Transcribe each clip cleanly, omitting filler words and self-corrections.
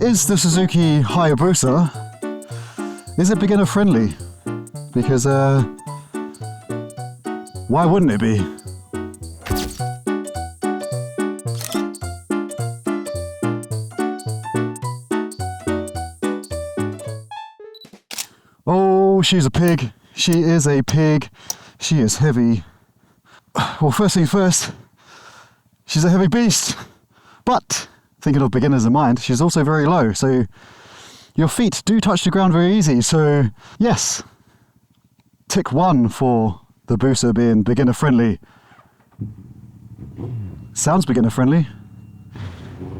Is the Suzuki Hayabusa, is it beginner friendly? Because why wouldn't it be? Oh, she's a pig. She is a pig. She is heavy. Well, first thing first, she's a heavy beast. But thinking of beginners in mind, she's also very low. So your feet do touch the ground very easy. So yes, tick 1 for the Busa being beginner friendly. Sounds beginner friendly.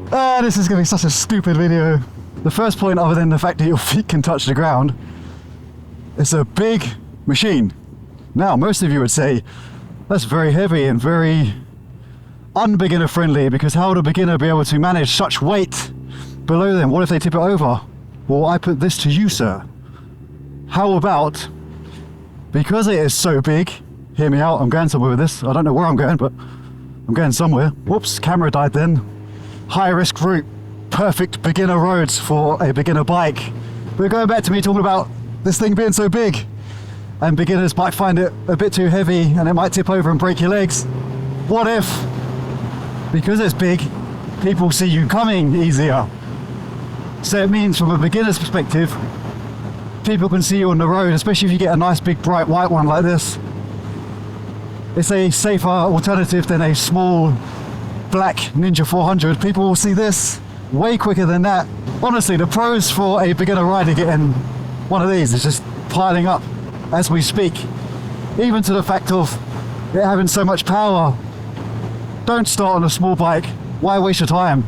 This is going to be such a stupid video. The first point, other than the fact that your feet can touch the ground, it's a big machine. Now, most of you would say, that's very heavy and very unbeginner friendly, because how would a beginner be able to manage such weight below them? What if they tip it over? Well, I put this to you, sir. How about, because it is so big, hear me out, I'm going somewhere with this. I don't know where I'm going, but I'm going somewhere. Whoops, camera died then. High risk route, perfect beginner roads for a beginner bike. But going back to me talking about this thing being so big, and beginners might find it a bit too heavy and it might tip over and break your legs. What if, because it's big, people see you coming easier? So it means from a beginner's perspective, people can see you on the road, especially if you get a nice big bright white one like this. It's a safer alternative than a small black Ninja 400. People will see this way quicker than that. Honestly, the pros for a beginner rider getting one of these is just piling up as we speak. Even to the fact of it having so much power. Don't start on a small bike. Why waste your time?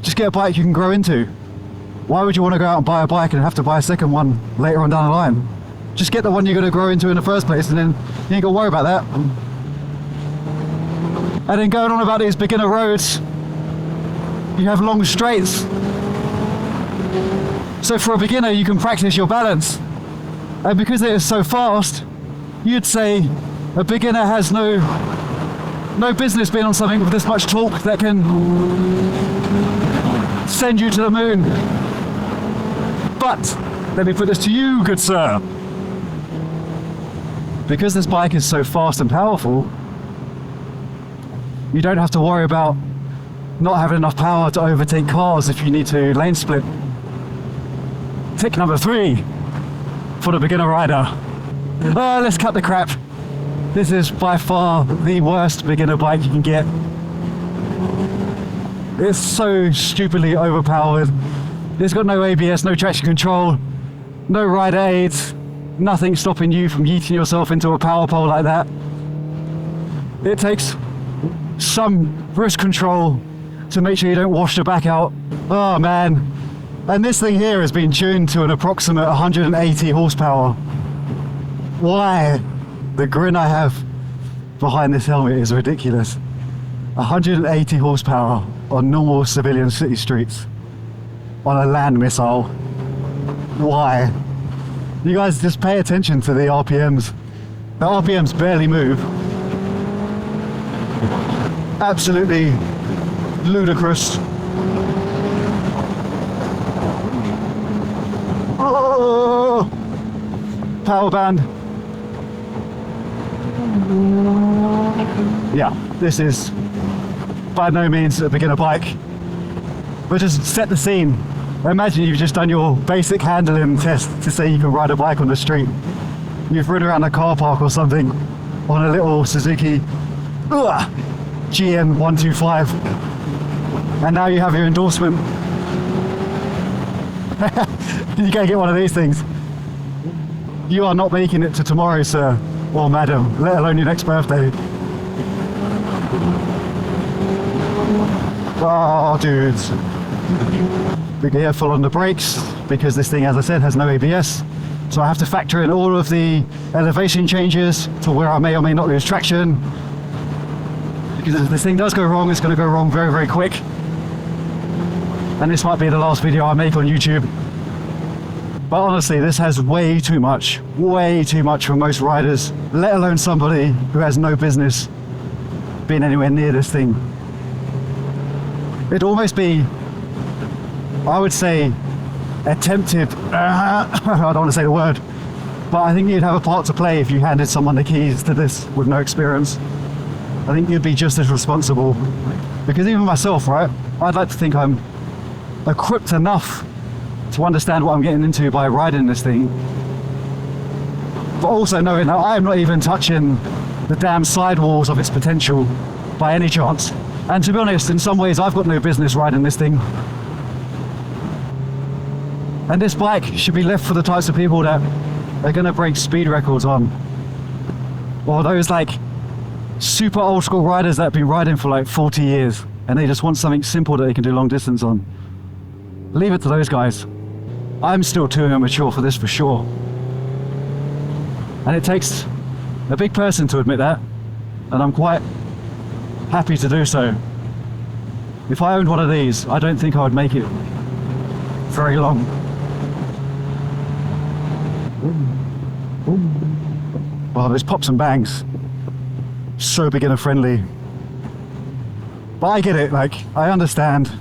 Just get a bike you can grow into. Why would you want to go out and buy a bike and have to buy a second one later on down the line? Just get the one you're going to grow into in the first place, and then you ain't got to worry about that. And then going on about these beginner roads, you have long straights. So for a beginner, you can practice your balance. And because it is so fast, you'd say a beginner has no business being on something with this much torque that can send you to the moon. But let me put this to you, good sir. Because this bike is so fast and powerful, you don't have to worry about not having enough power to overtake cars if you need to lane split. Tick number 3 for the beginner rider. Let's cut the crap. This is by far the worst beginner bike you can get. It's so stupidly overpowered. It's got no ABS, no traction control, no rider aids, nothing stopping you from yeeting yourself into a power pole like that. It takes some wrist control to make sure you don't wash the back out. Oh man. And this thing here has been tuned to an approximate 180 horsepower. Why? The grin I have behind this helmet is ridiculous. 180 horsepower on normal civilian city streets on a land missile. Why? You guys just pay attention to the RPMs. The RPMs barely move. Absolutely ludicrous. Oh, power band. Yeah, this is by no means a beginner bike, but just set the scene. Imagine you've just done your basic handling test to say you can ride a bike on the street. You've ridden around a car park or something on a little Suzuki GN125, and now you have your endorsement. You gotta get one of these things. You are not making it to tomorrow, sir or madam, let alone your next birthday. Oh, dudes. Be careful on the brakes, because this thing, as I said, has no ABS. So I have to factor in all of the elevation changes to where I may or may not lose traction. Because if this thing does go wrong, it's going to go wrong very, very quick. And this might be the last video I make on YouTube. But honestly, this has way too much for most riders, let alone somebody who has no business being anywhere near this thing. It'd almost be I would say, attempted, I don't want to say the word, but I think you'd have a part to play if you handed someone the keys to this with no experience. I think you'd be just as responsible. Because even myself, right, I'd like to think I'm equipped enough to understand what I'm getting into by riding this thing. But also knowing that I'm not even touching the damn sidewalls of its potential by any chance. And to be honest, in some ways I've got no business riding this thing. And this bike should be left for the types of people that are gonna break speed records on. Or those like super old school riders that have been riding for like 40 years and they just want something simple that they can do long distance on. Leave it to those guys. I'm still too immature for this for sure. And it takes a big person to admit that, and I'm quite happy to do so. If I owned one of these, I don't think I would make it very long. Wow, those pops and bangs, so beginner friendly. But I get it, like, I understand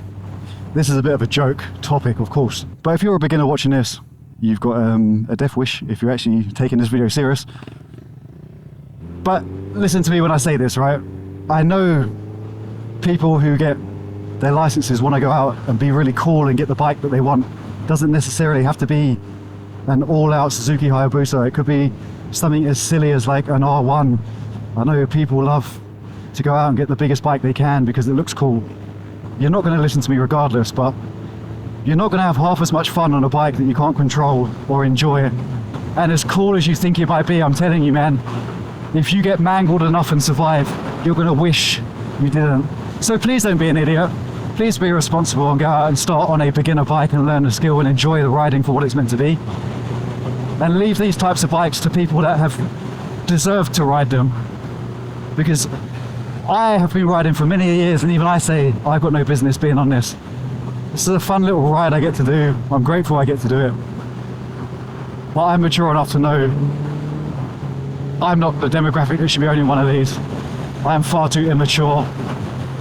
this is a bit of a joke topic, of course. But if you're a beginner watching this, you've got a death wish if you're actually taking this video serious. But listen to me when I say this, right? I know people who get their licenses want to go out and be really cool and get the bike that they want. Doesn't necessarily have to be an all-out Suzuki Hayabusa. It could be something as silly as like an R1. I know people love to go out and get the biggest bike they can because it looks cool. You're not going to listen to me regardless, but you're not going to have half as much fun on a bike that you can't control or enjoy. And as cool as you think it might be, I'm telling you, man, if you get mangled enough and survive, you're going to wish you didn't. So please don't be an idiot. Please be responsible and go out and start on a beginner bike and learn the skill and enjoy the riding for what it's meant to be. And leave these types of bikes to people that have deserved to ride them. Because I have been riding for many years, and even I say I've got no business being on this. This is a fun little ride I get to do. I'm grateful I get to do it. But I'm mature enough to know I'm not the demographic that should be owning one of these. I am far too immature,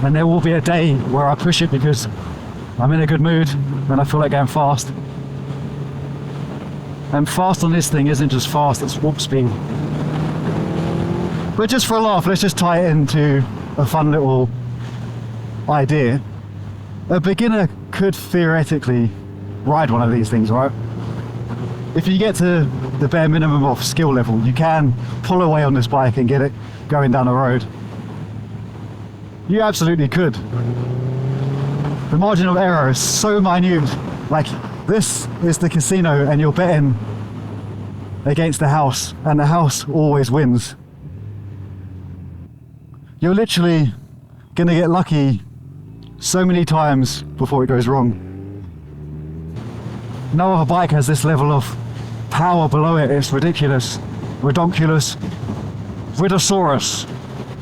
and there will be a day where I push it because I'm in a good mood and I feel like going fast. And fast on this thing isn't just fast, it's warp speed. But just for a laugh, let's just tie it into a fun little idea. A beginner could theoretically ride one of these things, right? If you get to the bare minimum of skill level, you can pull away on this bike and get it going down the road. You absolutely could. The margin of error is so minute. Like, this is the casino and you're betting against the house, and the house always wins. You're literally gonna get lucky so many times before it goes wrong. No other bike has this level of power below it. It's ridiculous, redonkulous, ridosaurus.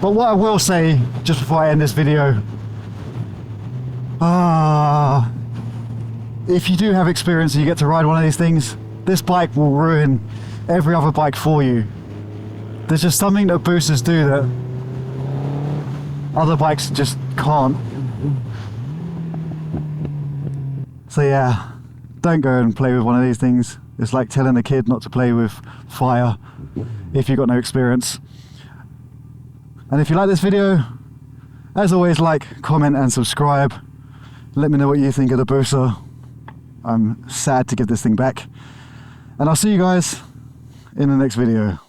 But what I will say, just before I end this video, if you do have experience and you get to ride one of these things, this bike will ruin every other bike for you. There's just something that boosters do that other bikes just can't. So yeah, don't go and play with one of these things. It's like telling a kid not to play with fire if you've got no experience. And if you like this video, as always, like, comment and subscribe. Let me know what you think of the booster. I'm sad to give this thing back. And I'll see you guys in the next video.